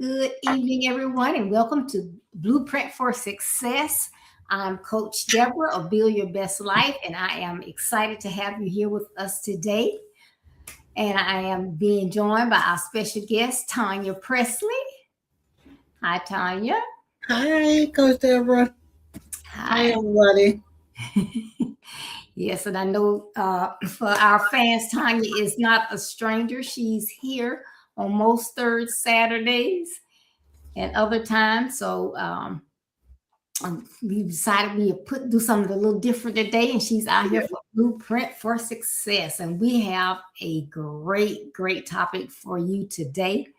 Good evening, everyone, and welcome to Blueprint for Success. I'm Coach Deborah of Build Your Best Life, and I am excited to have you here with us today. And I am being joined by our special guest, Tanya Pressley. Hi, Tanya. Hi, Coach Deborah. Hi, everybody. Yes, and I know for our fans, Tanya is not a stranger. She's here on most third Saturdays and other times. So we decided we would do something a little different today, and she's out here for Blueprint for Success. And we have a great topic for you today.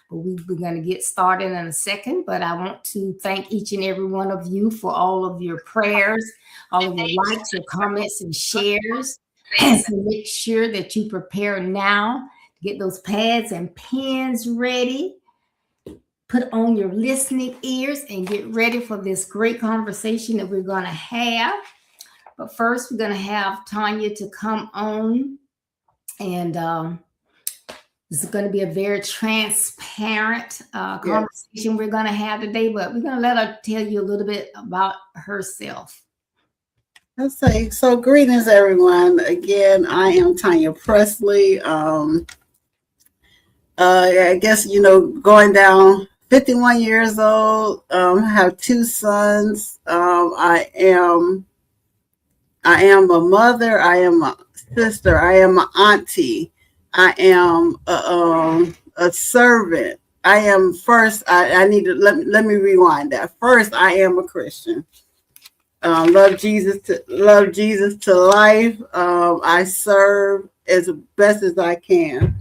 But we're going to get started in a second. But I want to thank each and every one of you for all of your prayers, all of your likes, your comments, and shares. And so make sure that you prepare now to get those pads and pens ready. Put on your listening ears and get ready for this great conversation that we're going to have. But first, we're going to have Tanya to come on. And this is going to be a very transparent conversation we're going to have today. But we're going to let her tell you a little bit about herself. Let's say, so greetings, everyone. Again, I am Tanya Pressley. I guess, going down 51 years old, have two sons. I am a mother. I am a sister. I am an auntie. I am a servant. I am first. I need to let me rewind that. First, I am a Christian. Love Jesus to life. I serve as best as I can.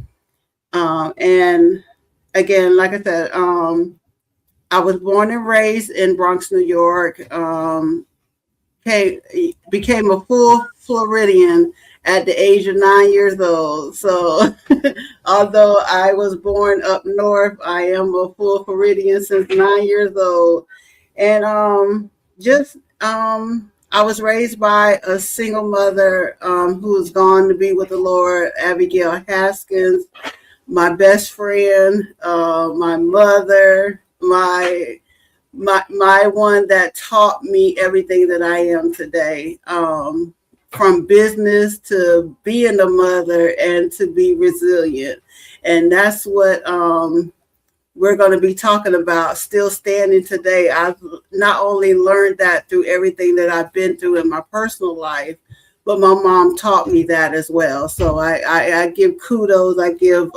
And again, like I said, I was born and raised in Bronx, New York. Came, became a full Floridian at the age of 9 years old. So, although I was born up north, I am a full Floridian since 9 years old. And just I was raised by a single mother who is gone to be with the Lord, Abigail Haskins, my best friend, my mother, my one that taught me everything that I am today, from business to being a mother and to be resilient. And that's what we're going to be talking about, still standing today. I've not only learned that through everything that I've been through in my personal life, but my mom taught me that as well. So I give kudos, I give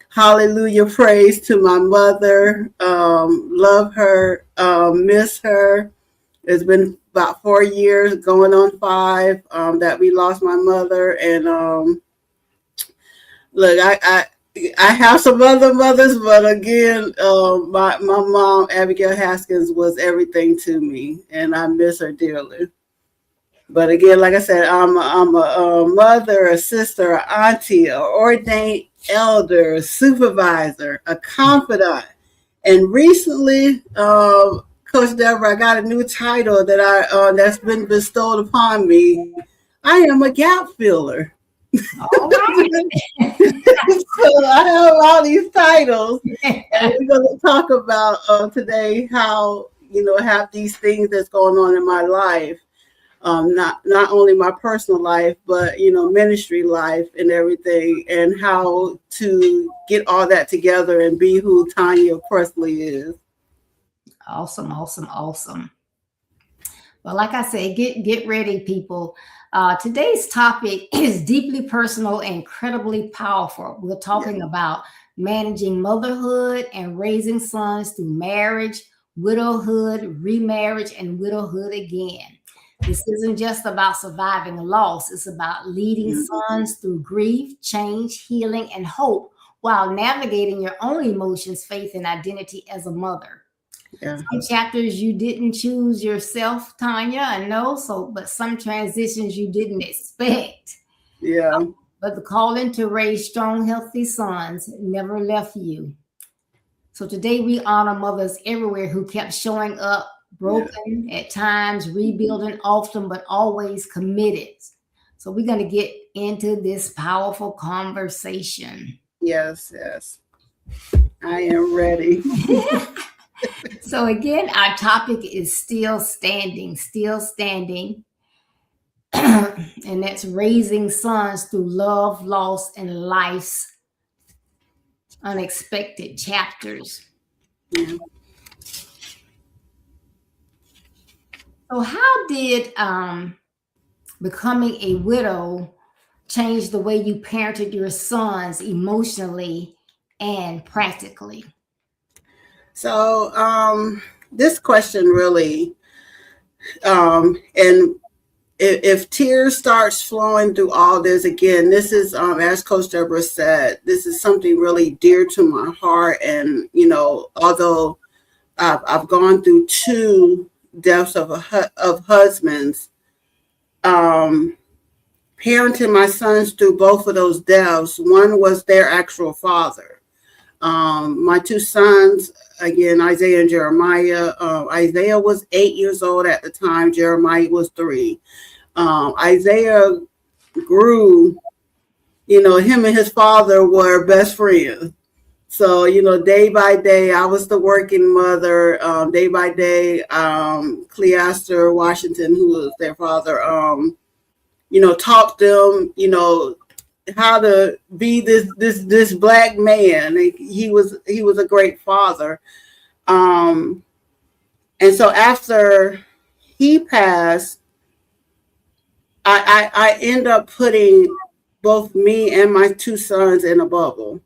hallelujah praise to my mother. Love her, miss her. It's been about 4 years, going on 5, that we lost my mother. And look, I have some other mothers, but again, my mom, Abigail Haskins, was everything to me, and I miss her dearly. But again, like I said, I'm a mother, a sister, an auntie, an ordained elder, a supervisor, a confidant. And recently, Coach Deborah, I got a new title that that's been bestowed upon me. I am a gap filler. All right. So I have all these titles, and we're going to talk about today how have these things that's going on in my life, not only my personal life, but ministry life and everything, and how to get all that together and be who Tanya Pressley is. Awesome, awesome, awesome. Well, like I said, get ready, people. Today's topic is deeply personal and incredibly powerful. We're talking about managing motherhood and raising sons through marriage, widowhood, remarriage, and widowhood again. This isn't just about surviving loss. It's about leading sons through grief, change, healing, and hope while navigating your own emotions, faith, and identity as a mother. Yeah. Some chapters you didn't choose yourself, Tanya, I know. But some transitions you didn't expect. Yeah. But the calling to raise strong, healthy sons never left you. So today we honor mothers everywhere who kept showing up, broken at times, rebuilding often, but always committed. So we're going to get into this powerful conversation. Yes. I am ready. So again, our topic is still standing, and that's raising sons through love, loss, and life's unexpected chapters. Yeah. So how did becoming a widow change the way you parented your sons emotionally and practically? So this question really, and if tears starts flowing through all this, again, this is, as Coach Deborah said, this is something really dear to my heart. And, although I've gone through 2 deaths of husbands, parenting my sons through both of those deaths, one was their actual father. My 2 sons, again, Isaiah and Jeremiah. Isaiah was 8 years old at the time. Jeremiah was 3. Isaiah grew, him and his father were best friends. So, day by day, I was the working mother. Day by day, Cleaster Washington, who was their father, taught them, how to be this black man. He was a great father. And so after he passed, I end up putting both me and my 2 sons in a bubble.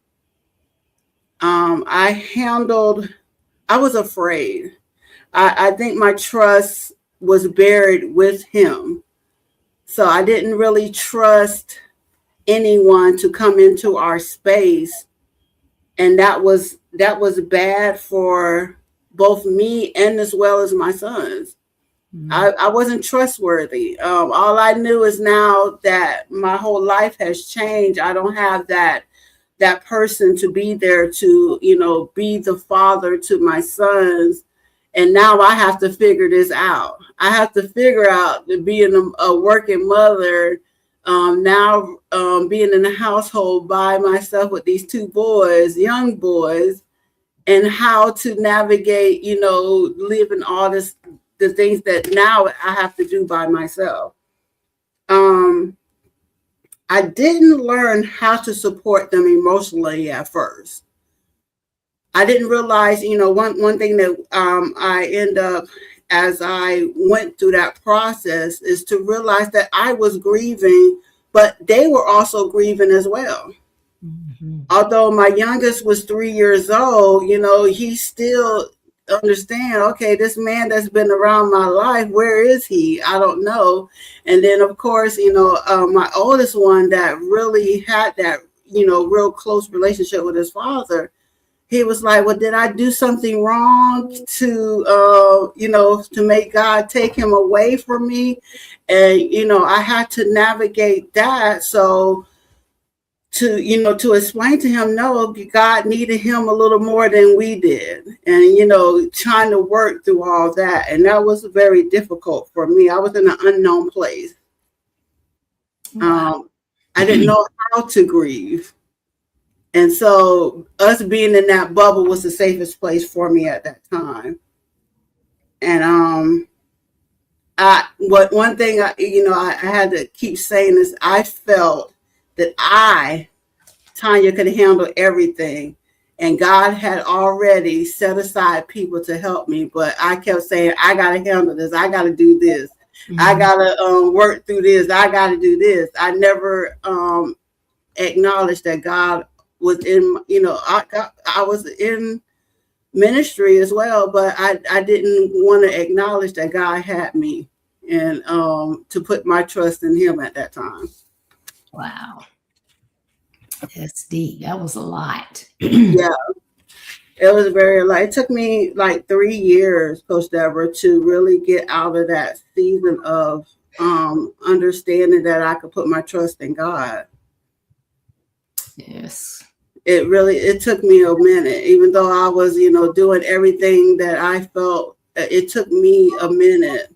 I was afraid. I think my trust was buried with him. So I didn't really trust anyone to come into our space. And that was bad for both me and as well as my sons. I wasn't trustworthy. All I knew is now that my whole life has changed. I don't have that person to be there to, be the father to my sons. And now I have to figure this out. I have to figure out being a working mother, now being in the household by myself with these two boys, young boys, and how to navigate, living all the things that now I have to do by myself. I didn't learn how to support them emotionally at first. I didn't realize, one thing that I end up as I went through that process is to realize that I was grieving, but they were also grieving as well. Mm-hmm. Although my youngest was 3 years old, he still understand, okay, this man that's been around my life, where is he? I don't know. And then of course, my oldest one that really had that, real close relationship with his father, he was like, well, did I do something wrong to, to make God take him away from me? And, I had to navigate that. So to explain to him, no, God needed him a little more than we did. And, trying to work through all that. And that was very difficult for me. I was in an unknown place. Wow. I didn't know how to grieve. And so us being in that bubble was the safest place for me at that time. And one thing I had to keep saying is I felt that Tanya, could handle everything. And God had already set aside people to help me. But I kept saying, I got to handle this. I got to do this. Mm-hmm. I got to work through this. I got to do this. I never acknowledged that God was in, I was in ministry as well, but I didn't want to acknowledge that God had me and to put my trust in him at that time. Wow. That's deep. That was a lot. Yeah, it was very a lot. It took me like 3 years, Coach Deborah, to really get out of that season of understanding that I could put my trust in God. Yes. It took me a minute, even though I was, doing everything that I felt. It took me a minute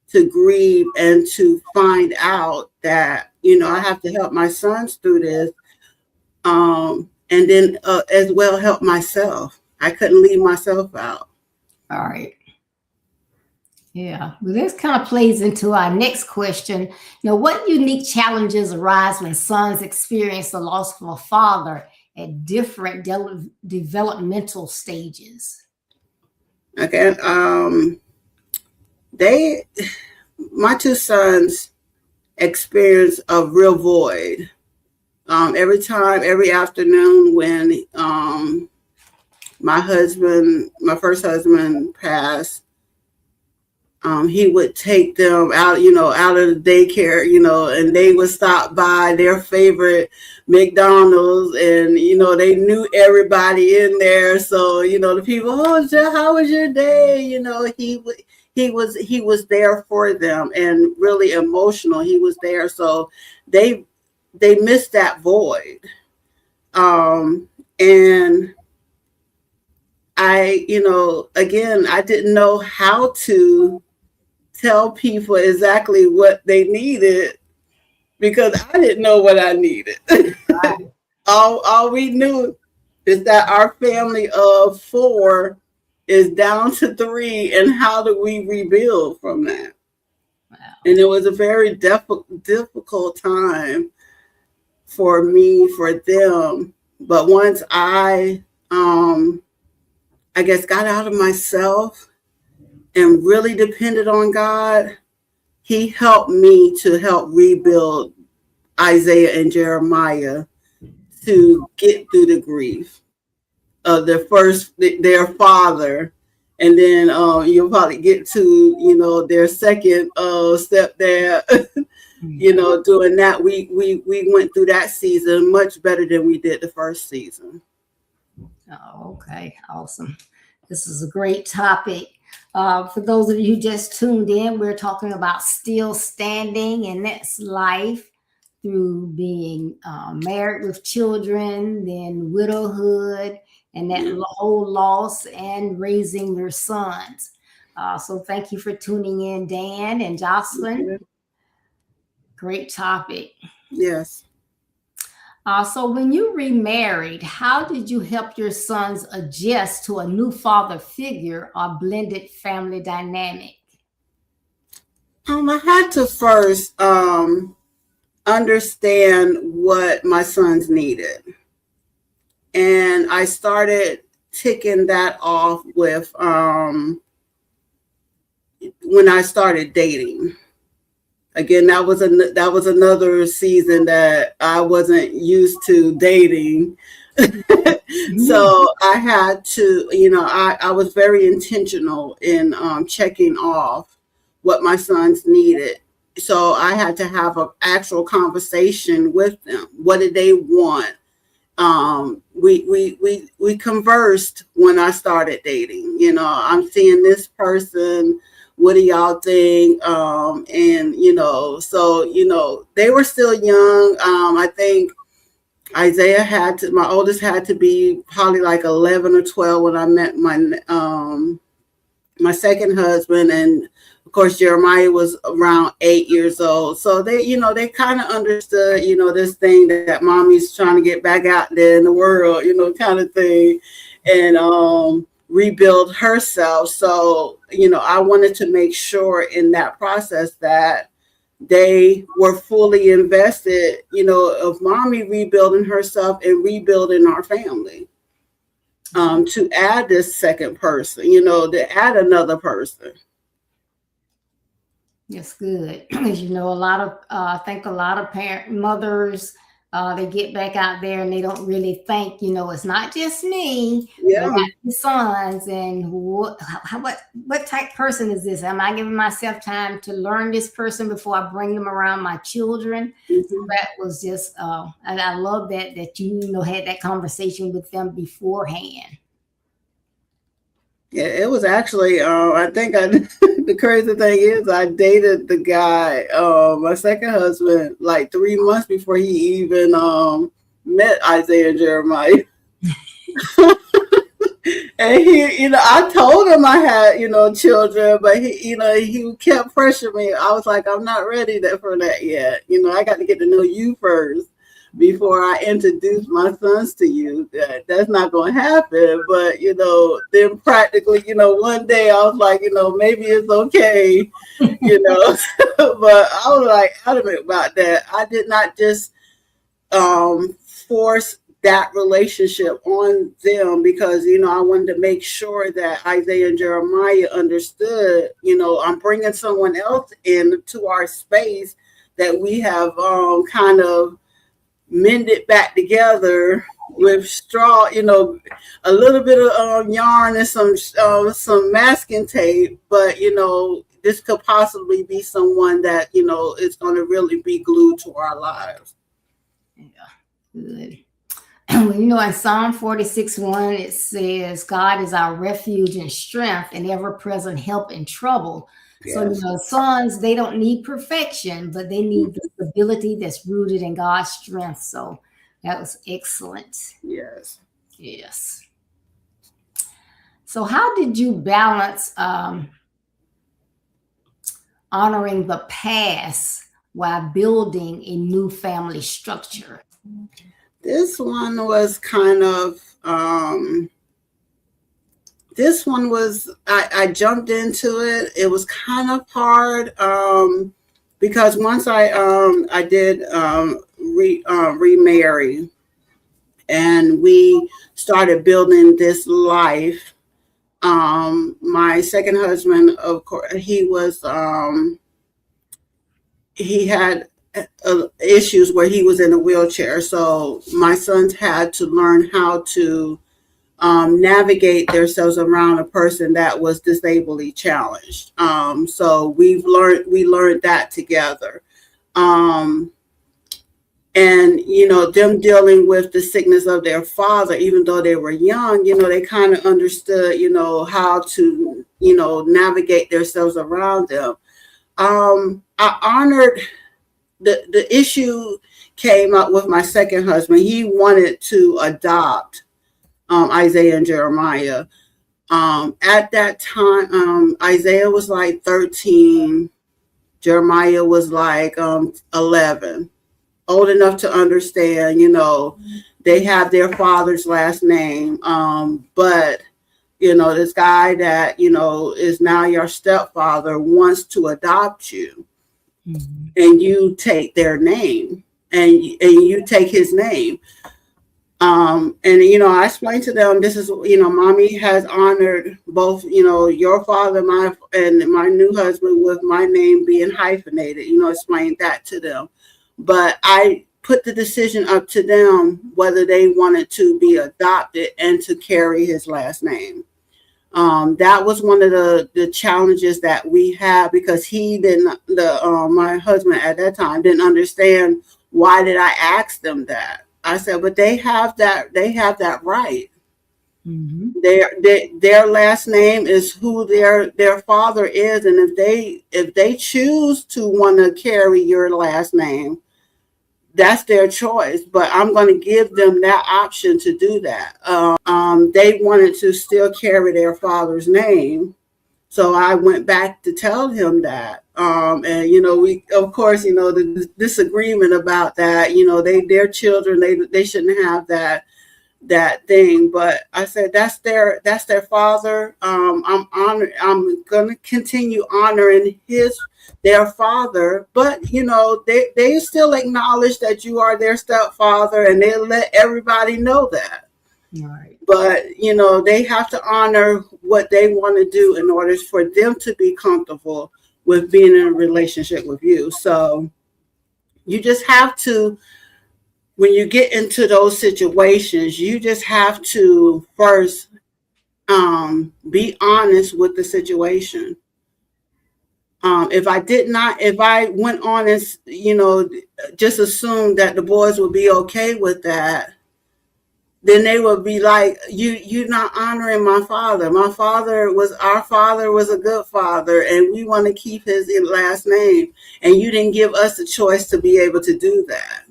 to grieve and to find out that, I have to help my sons through this. And then as well help myself. I couldn't leave myself out. All right. Yeah. Well, this kind of plays into our next question. What unique challenges arise when sons experience the loss of a father at different developmental stages? Okay. My two sons experience a real void. Every afternoon when my first husband passed, he would take them out, out of the daycare, and they would stop by their favorite McDonald's, and they knew everybody in there. So the people, oh, how was your day? He was there for them and really emotional. He was there, so they missed that void. And I, again, I didn't know how to tell people exactly what they needed because I didn't know what I needed. Right. All we knew is that our family of 4 is down to 3, and how do we rebuild from that? Wow. And it was a very difficult time for me, for them. But once I guess got out of myself and really depended on God, he helped me to help rebuild Isaiah and Jeremiah to get through the grief. their father, and then you'll probably get to their second stepdad. Doing that, we went through that season much better than we did the first season. Oh, okay, awesome. This is a great topic. For those of you who just tuned in, we're talking about still standing, and that's life through being married with children, then widowhood, and that whole loss and raising your sons. So thank you for tuning in, Dan and Jocelyn. Great topic. Yes. So when you remarried, how did you help your sons adjust to a new father figure or blended family dynamic? I had to first understand what my sons needed. And I started ticking that off with when I started dating. Again, that was another season that I wasn't used to dating. So I had to, I was very intentional in checking off what my sons needed. So I had to have an actual conversation with them. What did they want? We conversed when I started dating. I'm seeing this person. What do y'all think? And so they were still young. I think Isaiah my oldest had to be probably like 11 or 12 when I met my second husband, and of course Jeremiah was around 8 years old. So they kind of understood, this thing that mommy's trying to get back out there in the world, kind of thing, and rebuild herself. So, I wanted to make sure in that process that they were fully invested, of mommy rebuilding herself and rebuilding our family. To add this second person, to add another person. That's good. As a lot of, I think a lot of mothers, they get back out there and they don't really think, it's not just me. Yeah. I got the sons, and what type person is this? Am I giving myself time to learn this person before I bring them around my children? Mm-hmm. So that was just, and I love that you had that conversation with them beforehand. Yeah, it was actually, I think the crazy thing is I dated the guy, my second husband, like 3 months before he even met Isaiah and Jeremiah. And he, I told him I had, children, but he kept pressuring me. I was like, I'm not ready for that yet. I got to get to know you first before I introduce my sons to you. That's not going to happen. But, then practically, one day I was like, maybe it's okay, But I was like adamant about that. I did not just force that relationship on them because, I wanted to make sure that Isaiah and Jeremiah understood, I'm bringing someone else into our space that we have kind of mended back together with straw, a little bit of yarn and some masking tape, but this could possibly be someone that is going to really be glued to our lives. Yeah, good. In Psalm 46:1 it says, "God is our refuge and strength and ever-present help in trouble." Yes. So, sons, they don't need perfection, but they need the stability that's rooted in God's strength. So that was excellent. Yes. Yes. So how did you balance honoring the past while building a new family structure? This one was kind of... This one was, I jumped into it. It was kind of hard because once I did remarry and we started building this life. My second husband, of course, he had issues where he was in a wheelchair. So my sons had to learn how to navigate themselves around a person that was disably challenged. So we learned that together. Um, and them dealing with the sickness of their father, even though they were young, they kind of understood, how to, navigate themselves around them. I honored the issue came up with my second husband. He wanted to adopt Isaiah and Jeremiah. At that time, Isaiah was like 13, Jeremiah was like 11, old enough to understand, they have their father's last name. But this guy that, is now your stepfather wants to adopt you. Mm-hmm. And you take their name and you take his name. And, I explained to them, this is, mommy has honored both, your father, and my new husband with my name being hyphenated, explained that to them. But I put the decision up to them whether they wanted to be adopted and to carry his last name. That was one of the challenges that we had, because my husband at that time didn't understand why did I ask them that. I said, but they have that right. Mm-hmm. Their last name is who their father is, and if they choose to want to carry your last name, that's their choice. But I'm going to give them that option to do that. They wanted to still carry their father's name, so I went back to tell him that. And we, of course, the disagreement about that. Their children, they shouldn't have that thing. But I said that's their father. I'm going to continue honoring their father, but they still acknowledge that you are their stepfather, and they let everybody know that. Right. But they have to honor what they want to do in order for them to be comfortable with being in a relationship with you. So you just have to, when you get into those situations, you just have to first be honest with the situation. If I went on and, just assumed that the boys would be okay with that, then they would be like, you're not honoring my father. Our father was a good father, and we want to keep his last name. And you didn't give us a choice to be able to do that.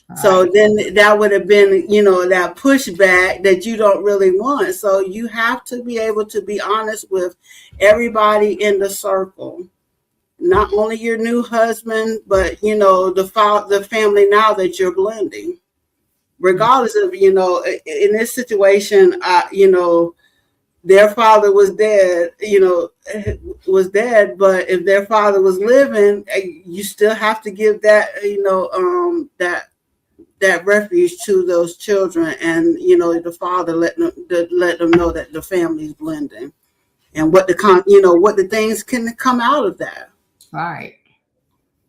All so right. Then that would have been, that pushback that you don't really want. So you have to be able to be honest with everybody in the circle. Not only your new husband, but, the family now that you're blending. Regardless of, in this situation, their father was dead, but if their father was living, you still have to give that, that refuge to those children, and, the father let them know that the family's blending, and what the things can come out of that. Right.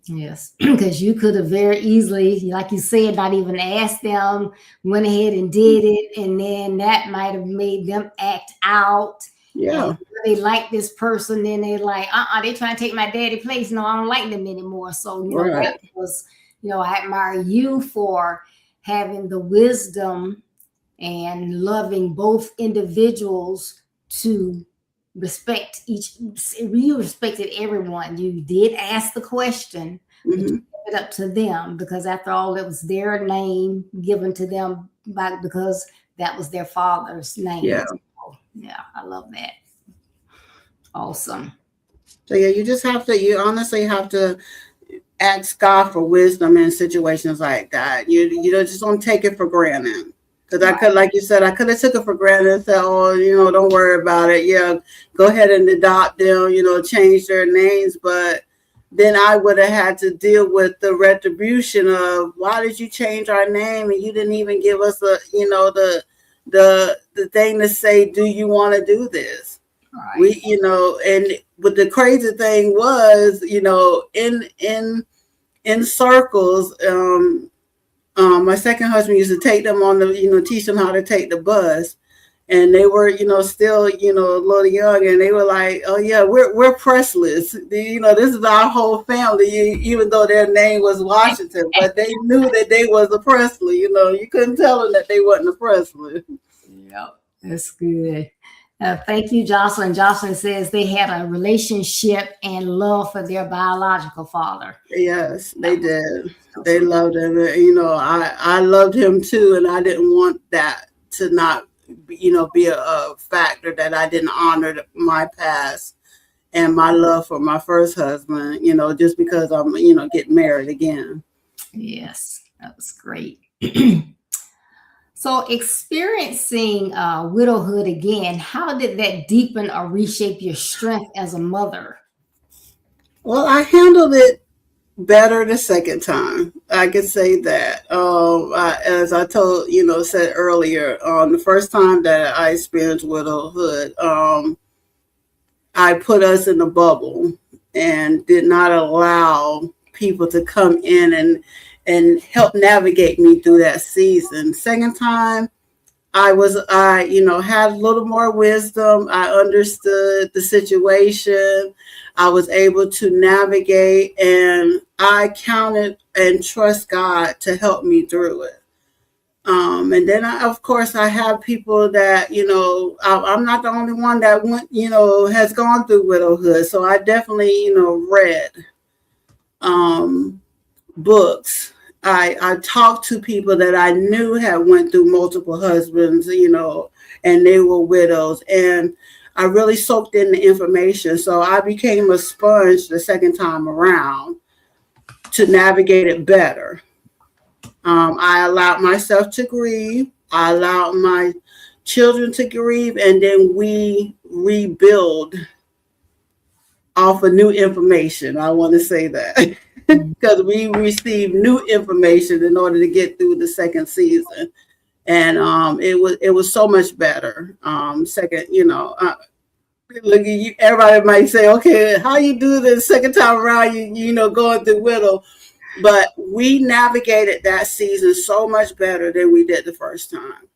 Yes, because you could have very easily, like you said, not even asked them, went ahead and did it, and then that might have made them act out. Yeah, they like this person, then they're like, they trying to take my daddy place. No, I don't like them anymore. So right. That was, I admire you for having the wisdom and loving both individuals to respect you respected everyone. You did ask the question, but you gave it up to them, because after all, it was their name given to them because that was their father's name. Yeah. So, yeah, I love that. Awesome. So yeah, you honestly have to ask God for wisdom in situations like that. You just don't take it for granted. Because I could, like you said, I could have took it for granted and said, don't worry about it. Yeah, go ahead and adopt them, change their names. But then I would have had to deal with the retribution of, why did you change our name? And you didn't even give us the thing to say, do you want to do this? Right. But the crazy thing was, in circles, my second husband used to take them on teach them how to take the bus. and they were, still, a little young, and they were like, "Oh yeah, we're Presleys. This is our whole family." Even though their name was Washington, but they knew that they was a Presley. You couldn't tell them that they wasn't a Presley. Yep, that's good. Thank you, Jocelyn. Jocelyn says they had a relationship and love for their biological father. Yes, they did. They loved him. I loved him too, and I didn't want that to not, be a factor that I didn't honor my past and my love for my first husband, just because I'm, getting married again. Yes, that was great. So experiencing widowhood again, how did that deepen or reshape your strength as a mother? Well, I handled it better the second time. I could say that. As I said earlier, the first time that I experienced widowhood, I put us in a bubble and did not allow people to come in and help navigate me through that season. Second time, I had a little more wisdom. I understood the situation. I was able to navigate, and I counted and trust God to help me through it. And then, of course, I have people that, I'm not the only one that went, has gone through widowhood. So I definitely, read books. I talked to people that I knew had went through multiple husbands, and they were widows. And I really soaked in the information. So I became a sponge the second time around to navigate it better. I allowed myself to grieve. I allowed my children to grieve. And then we rebuild off of new information. I want to say that. Because we received new information in order to get through the second season, and it was so much better. Second, look, everybody might say, okay, how you do this second time around? Going through widow, but we navigated that season so much better than we did the first time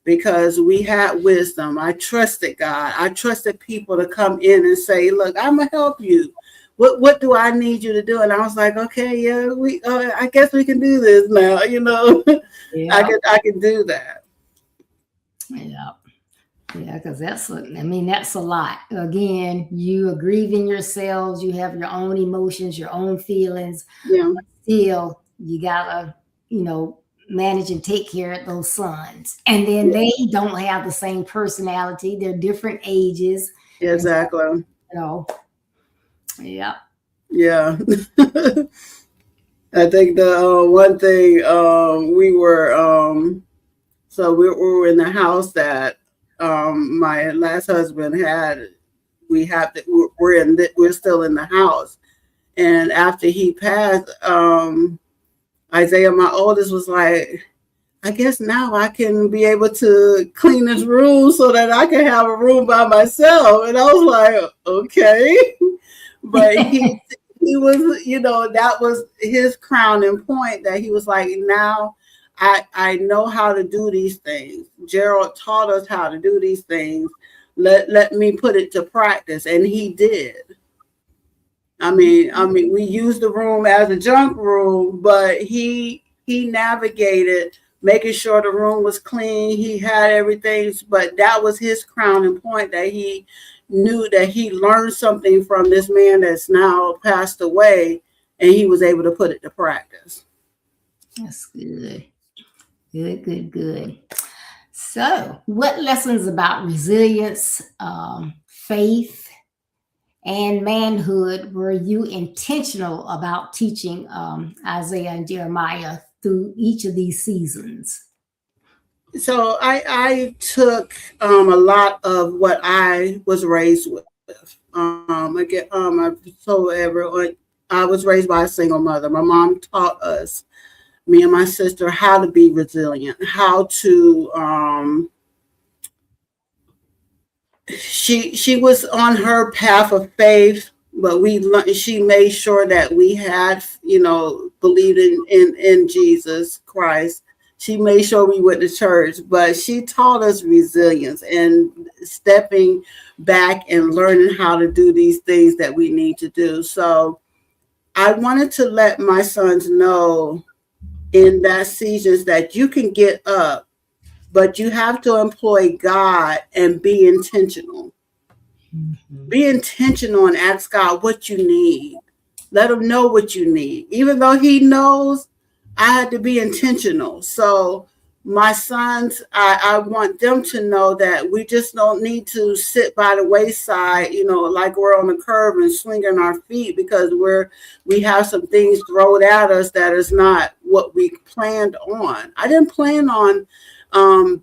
because we had wisdom. I trusted God. I trusted people to come in and say, look, I'm gonna help you. What do I need you to do? And I was like, okay, yeah, I guess we can do this now. Yeah. I can do that. Yeah, because that's a lot. Again, you are grieving yourselves. You have your own emotions, your own feelings. Yeah. But still, you gotta, manage and take care of those sons. And then they don't have the same personality. They're different ages. Exactly. Yeah. Yeah. I think the one thing we were we were in the house that my last husband had. We're still in the house, and after he passed, Isaiah, my oldest, was like, I guess now I can be able to clean this room so that I can have a room by myself. And I was like, okay. But he was, that was his crowning point, that he was like, now I know how to do these things. Gerald taught us how to do these things. Let me put it to practice. And he did. I mean, we used the room as a junk room, but he navigated making sure the room was clean. He had everything, but that was his crowning point, that he knew that he learned something from this man that's now passed away, and he was able to put it to practice. That's good. Good. So, what lessons about resilience, faith, and manhood were you intentional about teaching Isaiah and Jeremiah through each of these seasons? So I took a lot of what I was raised with. I told everyone I was raised by a single mother. My mom taught us, me and my sister, how to be resilient, how to. She was on her path of faith, but she made sure that we had, believed in Jesus Christ, She made sure we went to church, but she taught us resilience and stepping back and learning how to do these things that we need to do. So I wanted to let my sons know in that seasons that you can get up, but you have to employ God and be intentional. Mm-hmm. Be intentional and ask God what you need. Let him know what you need. Even though he knows, I had to be intentional. So my sons, I want them to know that we just don't need to sit by the wayside, like we're on a curve and swinging our feet because we have some things thrown at us that is not what we planned on. I didn't plan on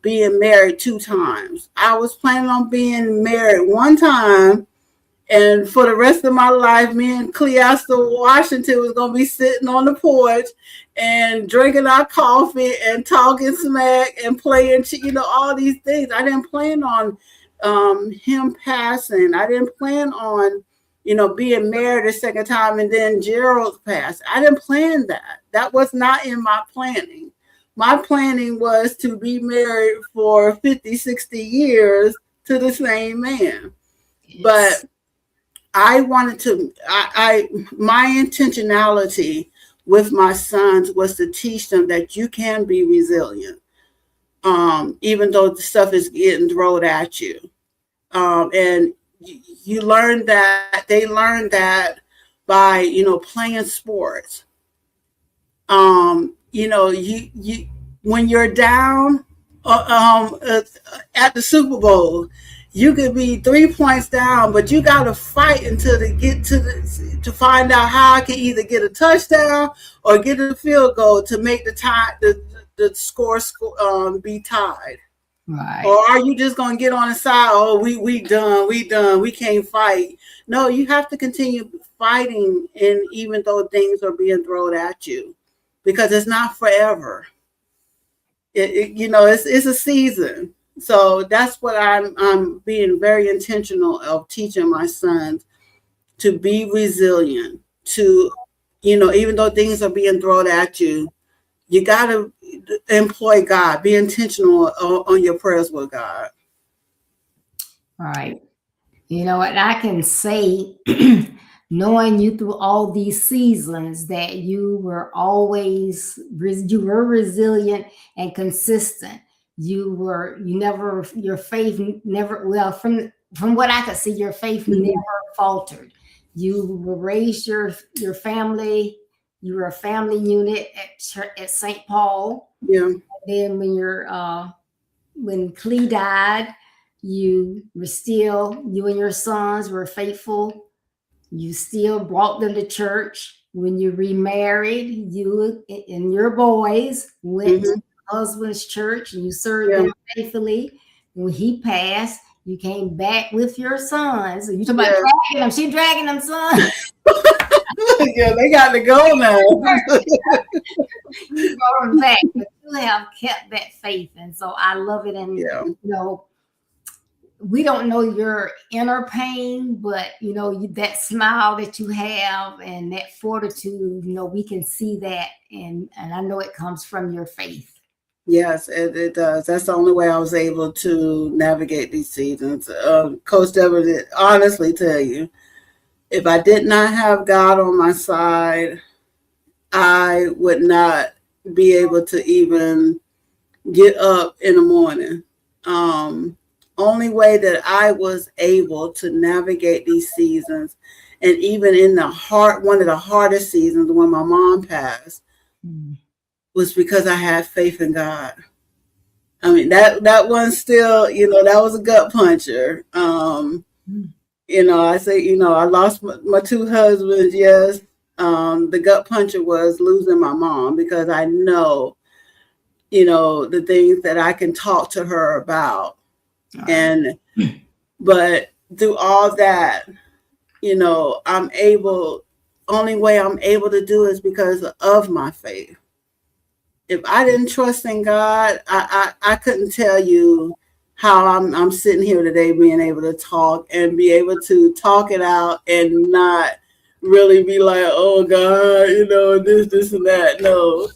being married 2 times. I was planning on being married 1 time. And for the rest of my life, me and Cleasta Washington was going to be sitting on the porch and drinking our coffee and talking smack and playing, all these things. I didn't plan on him passing. I didn't plan on, being married a second time and then Gerald passed. I didn't plan that. That was not in my planning. My planning was to be married for 50, 60 years to the same man. Yes. But I wanted to, my intentionality with my sons was to teach them that you can be resilient, even though the stuff is getting thrown at you. And you learn that, they learn that by, playing sports. You when you're down at the Super Bowl, you could be 3 points down, but you got to fight until they get to find out how I can either get a touchdown or get a field goal to make the score be tied. Right. Or are you just going to get on the side? Oh, we done. We can't fight. No, you have to continue fighting, and even though things are being thrown at you, because it's not forever. It's a season. So that's what I'm being very intentional of teaching my sons, to be resilient, to, even though things are being thrown at you, you got to employ God, be intentional on your prayers with God. Right. And I can say, knowing you through all these seasons, that you were resilient and consistent. Your faith never, well, from what I could see, your faith never faltered. You raised your family. You were a family unit at St. Paul. Yeah. And then when Clee died, you and your sons were faithful. You still brought them to church. When you remarried, you and your boys went to husband's church, and you served them faithfully. When he passed, you came back with your sons. You talking about dragging them? She dragging them sons. Yeah, they got to go now. You brought them back, but you have kept that faith, and so I love it. And we don't know your inner pain, but that smile that you have and that fortitude, we can see that, and I know it comes from your faith. Yes, it does. That's the only way I was able to navigate these seasons. Coach Deborah did honestly tell you, if I did not have God on my side, I would not be able to even get up in the morning. Only way that I was able to navigate these seasons, and even in one of the hardest seasons when my mom passed, was because I had faith in God. I mean, that one still, that was a gut puncher. I say, I lost my 2 husbands. Yes. The gut puncher was losing my mom, because I know, the things that I can talk to her about. But through all that, only way I'm able to do is because of my faith. If I didn't trust in God, I couldn't tell you how I'm sitting here today, being able to talk and be able to talk it out and not really be like, oh God, this and that. No.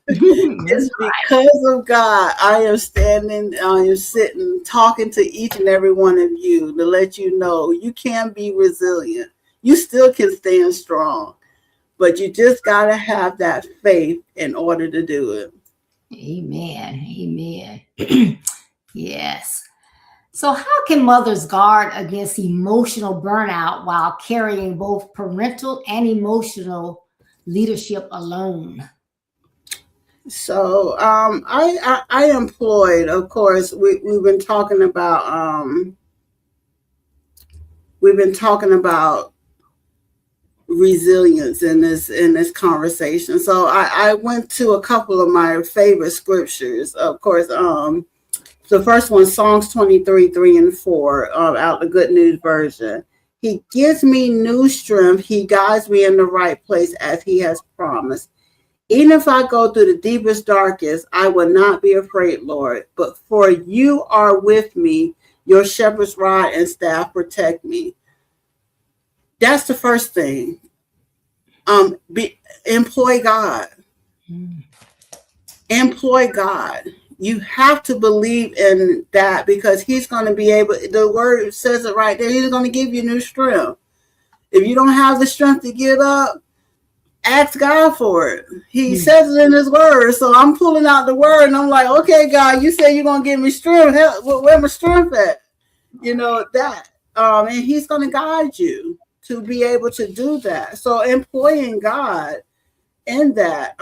That's It's because of God. I am standing, I am sitting, talking to each and every one of you to let you know you can be resilient. You still can stand strong, but you just got to have that faith in order to do it. amen. Amen. Yes. So, how can mothers guard against emotional burnout while carrying both parental and emotional leadership alone? So I employed, of course, we've been talking about resilience in this conversation. So I went to a couple of my favorite scriptures. Of course, the first one, Psalms 23, 3 and 4, out the Good News version. He gives me new strength. He guides me in the right place as he has promised. Even if I go through the deepest, darkest, I will not be afraid, Lord. But for you are with me. Your shepherd's rod and staff protect me. That's the first thing. Employ God. Employ God. You have to believe in that because he's going to be able, the word says it right there, he's going to give you new strength. If you don't have the strength to get up, ask God for it. He says it in his word. So I'm pulling out the word and I'm like, okay, God, you say you're going to give me strength. Where my strength at? You know, that. And he's going to guide you to be able to do that. So employing God in that.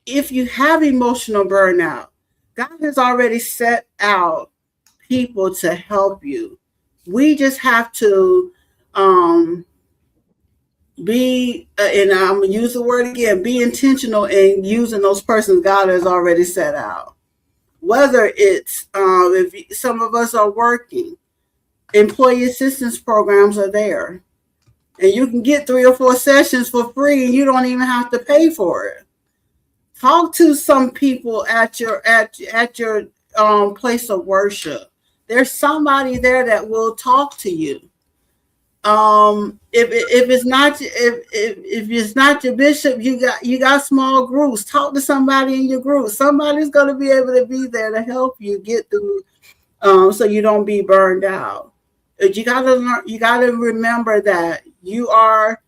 If you have emotional burnout, God has already set out people to help you. We just have to be, and I'm going to use the word again, be intentional in using those persons God has already set out. Whether it's, if some of us are working, employee assistance programs are there. And you can get 3 or 4 sessions for free and you don't even have to pay for it. Talk to some people at your place of worship. There's somebody there that will talk to you. If it's not your bishop, you got small groups. Talk to somebody in your group. Somebody's going to be able to be there to help you get through, so you don't be burned out. But you got to learn. You got to remember that you are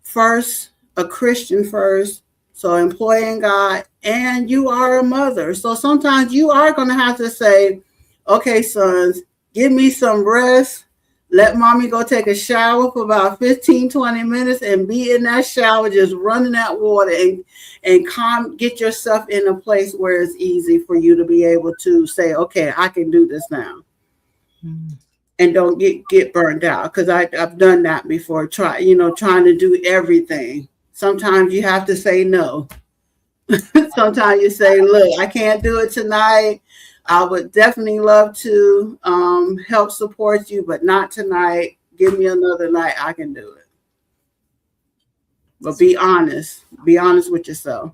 first a Christian first. So employing God, and you are a mother. So sometimes you are going to have to say, okay, sons, give me some rest. Let mommy go take a shower for about 15, 20 minutes and be in that shower, just running that water and get yourself in a place where it's easy for you to be able to say, okay, I can do this now. And don't get burned out. Because I've done that before, trying to do everything. Sometimes you have to say no. Sometimes you say, look, I can't do it tonight. I would definitely love to help support you, but not tonight. Give me another night. I can do it. But be honest. Be honest with yourself.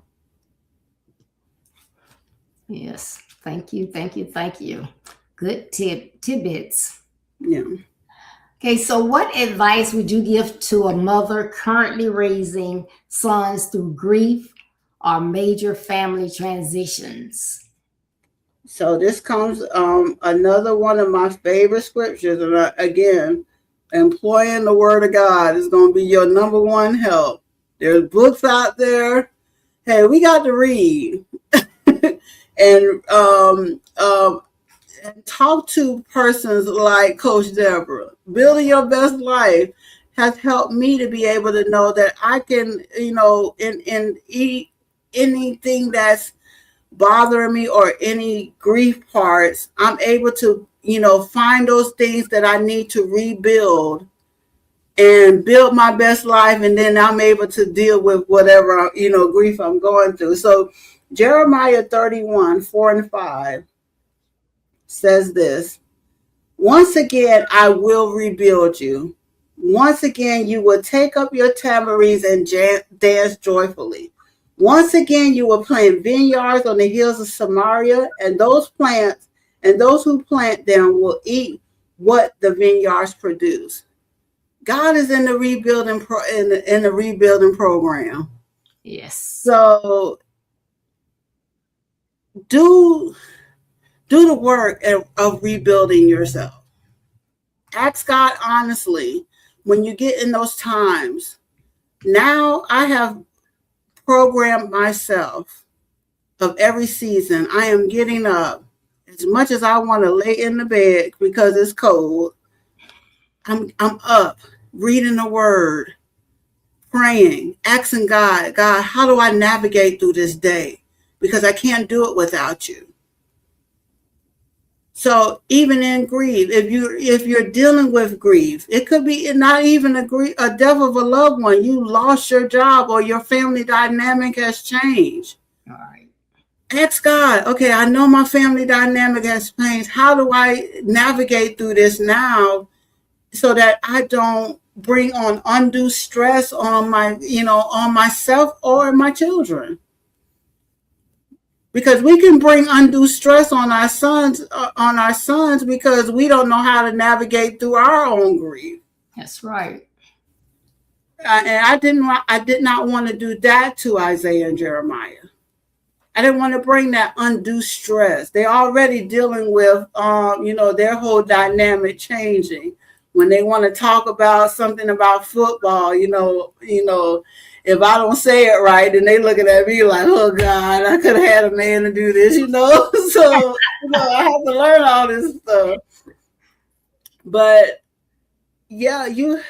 Yes. Thank you. Thank you. Thank you. Good tidbits. Yeah. Okay, so what advice would you give to a mother currently raising sons through grief or major family transitions? So this comes another one of my favorite scriptures. And again, employing the word of God is going to be your number one help. There's books out there. Hey, we got to read. And talk to persons like Coach Deborah. Building your best life has helped me to be able to know that I can, in anything that's bothering me or any grief parts, I'm able to, find those things that I need to rebuild and build my best life. And then I'm able to deal with whatever, grief I'm going through. So Jeremiah 31, 4 and 5. Says this, once again, I will rebuild you. Once again, you will take up your tamarines and dance joyfully. Once again, you will plant vineyards on the hills of Samaria, and those who plant them will eat what the vineyards produce. God is in the rebuilding program. Yes. So do the work of rebuilding yourself. Ask God honestly when you get in those times. Now I have programmed myself of every season. I am getting up as much as I want to lay in the bed because it's cold. I'm up reading the word, praying, asking God, how do I navigate through this day? Because I can't do it without you. So even in grief, if you're dealing with grief, it could be not even a death of a loved one. You lost your job or your family dynamic has changed. All right. Ask God, okay, I know my family dynamic has changed. How do I navigate through this now so that I don't bring on undue stress on on myself or my children? Because we can bring undue stress on our sons because we don't know how to navigate through our own grief. That's right. And I did not want to do that to Isaiah and Jeremiah. I didn't want to bring that undue stress. They're already dealing with, their whole dynamic changing. When they want to talk about something about football, if I don't say it right, then they looking at me like, oh God, I could have had a man to do this, So, I have to learn all this stuff. But yeah, you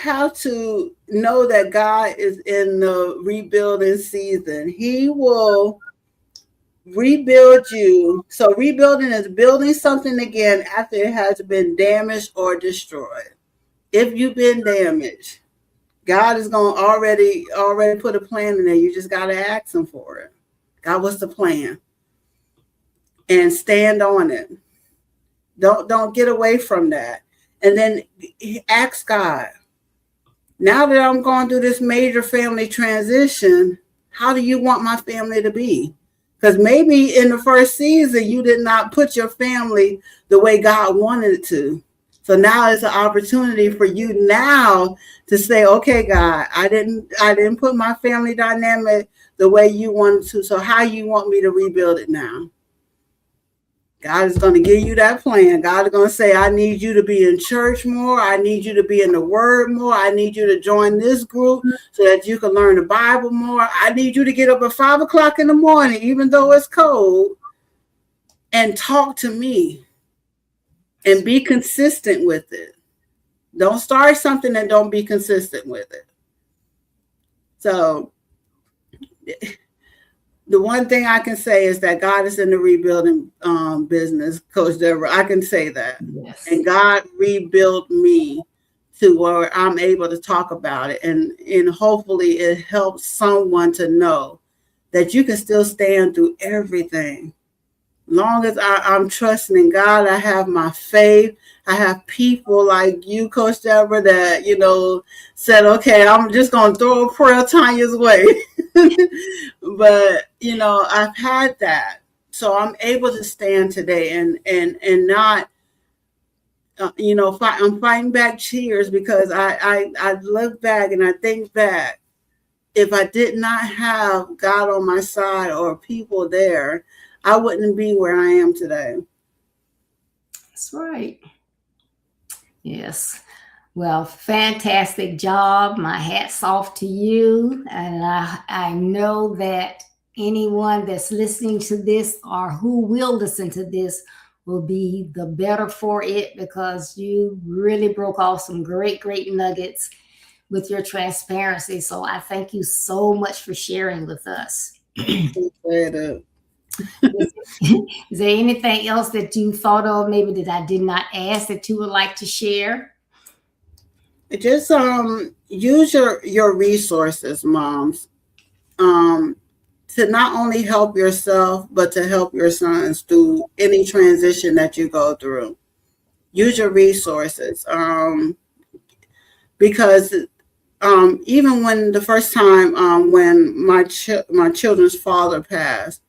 have to know that God is in the rebuilding season. He will rebuild you. So rebuilding is building something again after it has been damaged or destroyed. If you've been damaged, God is going to already put a plan in there. You just got to ask him for it. God, what's the plan? And stand on it. Don't get away from that. And then ask God, now that I'm going through this major family transition, how do you want my family to be? Because maybe in the first season, you did not put your family the way God wanted it to. So now it's an opportunity for you now to say, okay, God, I didn't put my family dynamic the way you wanted to. So how you want me to rebuild it now? God is going to give you that plan. God is going to say, I need you to be in church more. I need you to be in the word more. I need you to join this group so that you can learn the Bible more. I need you to get up at 5 o'clock in the morning, even though it's cold, and talk to me and be consistent with it. Don't start something and don't be consistent with it. So the one thing I can say is that God is in the rebuilding business, Coach Deborah. I can say that. Yes. And God rebuilt me to where I'm able to talk about it. And hopefully it helps someone to know that you can still stand through everything. Long as I'm trusting in God, I have my faith. I have people like you, Coach Deborah, that, said, okay, I'm just going to throw a prayer Tanya's way. But, I've had that. So I'm able to stand today and not, I'm fighting back tears because I look back and I think back. If I did not have God on my side or people there, I wouldn't be where I am today. That's right. Yes. Well, fantastic job. My hat's off to you. And I know that anyone that's listening to this or who will listen to this will be the better for it because you really broke off some great nuggets with your transparency. So I thank you so much for sharing with us. Is there anything else that you thought of maybe that I did not ask that you would like to share? Just use your resources, moms, to not only help yourself but to help your sons through any transition that you go through. Use your resources, because even when the first time when my children's father passed,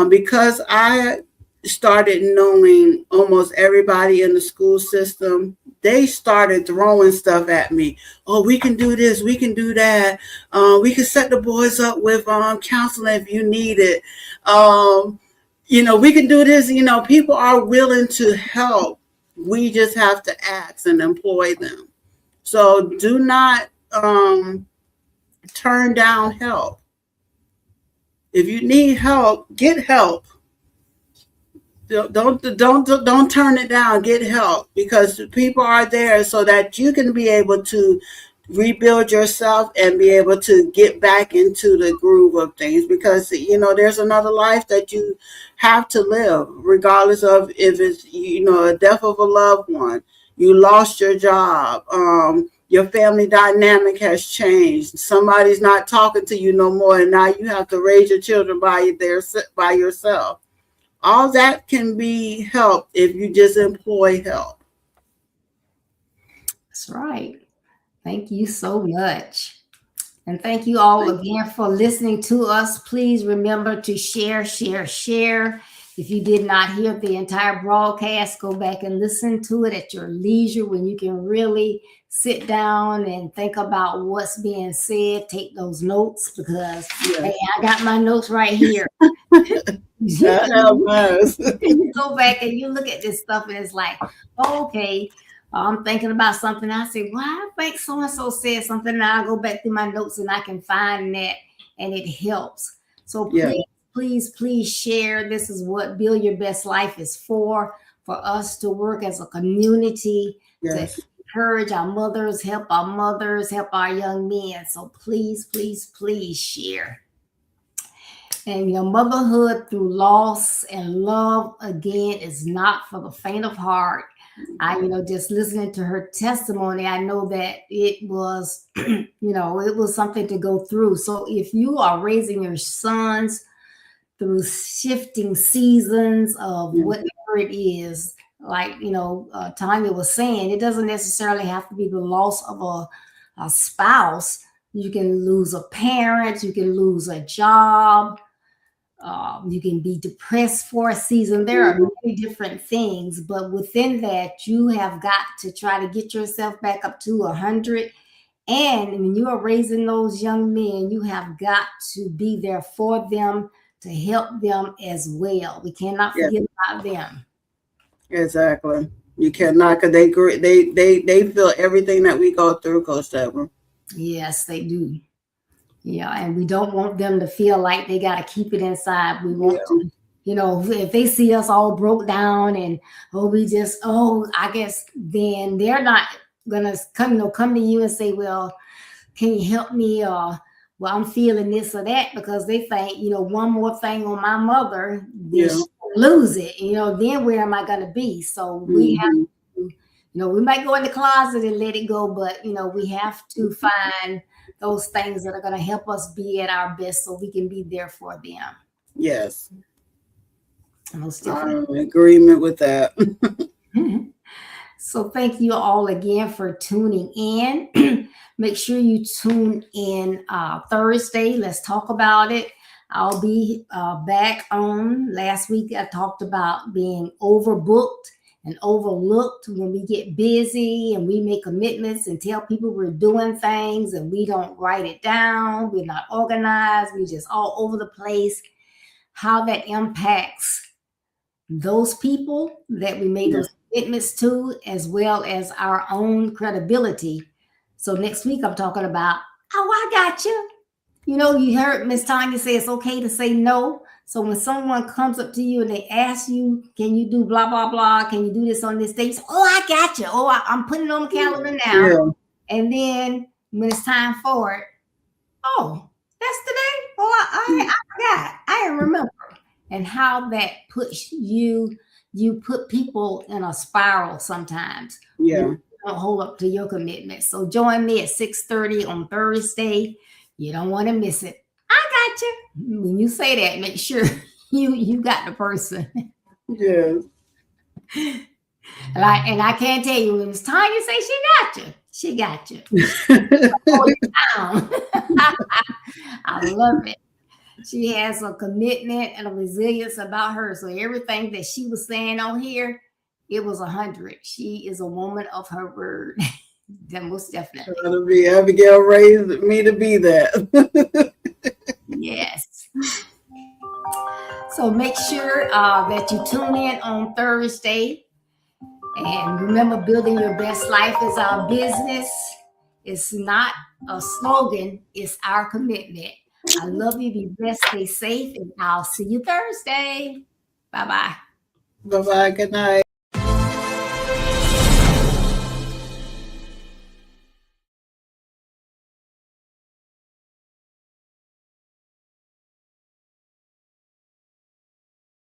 because I started knowing almost everybody in the school system, they started throwing stuff at me. Oh, we can do this, we can do that. We can set the boys up with counseling if you need it. We can do this. People are willing to help. We just have to ask and employ them. So do not turn down help. If you need help, get help. Don't turn it down. Get help, because people are there so that you can be able to rebuild yourself and be able to get back into the groove of things, because there's another life that you have to live, regardless of if it's a death of a loved one, you lost your job, your family dynamic has changed, somebody's not talking to you no more, and now you have to raise your children by yourself. All that can be helped if you just employ help. That's right. Thank you so much. And thank you all again for listening to us. Please remember to share. If you did not hear the entire broadcast, go back and listen to it at your leisure, when you can really sit down and think about what's being said. Take those notes, because hey, I got my notes right here. You go back and you look at this stuff and it's like, oh, okay, I'm thinking about something. I say, well, I think so-and-so said something, and I go back through my notes and I can find that, and it helps. So please share. This is what Build Your Best Life is for us to work as a community, to encourage our mothers, help our young men. So please share. And motherhood through loss and love, again, is not for the faint of heart. Just listening to her testimony, I know that it was, it was something to go through. So if you are raising your sons through shifting seasons of whatever it is, like, Tanya was saying, it doesn't necessarily have to be the loss of a spouse. You can lose a parent, you can lose a job. You can be depressed for a season. There are many different things, but within that, you have got to try to get yourself back up to 100. And when you are raising those young men, you have got to be there for them, to help them as well. We cannot forget about them. Exactly. You cannot, because they feel everything that we go through, Coach Deborah. Yes, they do. Yeah, and we don't want them to feel like they got to keep it inside. We want to, if they see us all broke down and, I guess then they're not going to come to you and say, well, can you help me? Or, well, I'm feeling this or that, because they think, one more thing on my mother, then she'll lose it. Then where am I going to be? So we have to, we might go in the closet and let it go, but, we have to find those things that are going to help us be at our best, so we can be there for them. Yes. I'm in agreement with that. So thank you all again for tuning in. Make sure you tune in Thursday. Let's talk about it. I'll be back on. Last week I talked about being overbooked and overlooked when we get busy and we make commitments and tell people we're doing things and we don't write it down. We're not organized. We're just all over the place. How that impacts those people that we made those commitments to, as well as our own credibility. So next week I'm talking about, I got you. You heard Miss Tanya say it's okay to say no. So when someone comes up to you and they ask you, can you do blah, blah, blah? Can you do this on this day? You say, I got you. I'm putting it on the calendar now. Yeah. And then when it's time for it, that's today? I forgot. I didn't remember. And how that puts you put people in a spiral sometimes. Yeah. You don't hold up to your commitment. So join me at 6:30 on Thursday. You don't want to miss it. I got you. When you say that, make sure you got the person. Yes. And I can't tell you, when it's Tanya say she got you. She got you. I love it. She has a commitment and a resilience about her. So everything that she was saying on here, it was 100. She is a woman of her word. Most definitely. Abigail raised me to be that. Yes. So make sure that you tune in on Thursday. And remember, building your best life is our business. It's not a slogan, it's our commitment. I love you. Be blessed, stay safe, and I'll see you Thursday. Bye-bye. Bye-bye. Good night.